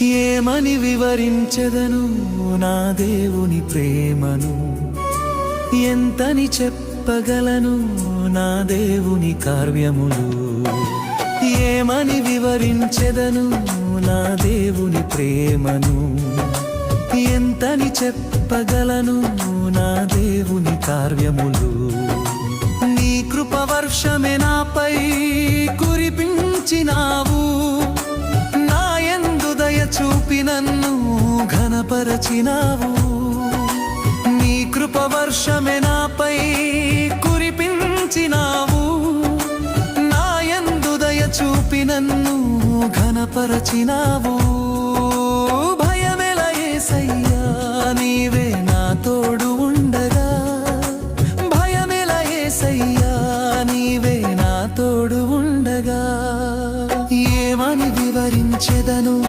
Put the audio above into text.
ఏమని వివరించెదను నా దేవుని ప్రేమను, ఎంతని చెప్పగలను నా దేవుని కార్యములు. ఏమని వివరించెదను నా దేవుని ప్రేమను, ఎంతని చెప్పగలను నా దేవుని కార్యములు. నీ కృపవర్షమే నాపై కురిపించినావు, నా యందు దయ చూపి నన్ను ఘనపరచినావు. నీ కృపవర్షమే నాపై కురిపించినావు, నా యందు దయ చూపి నన్ను ఘనపరచినావు.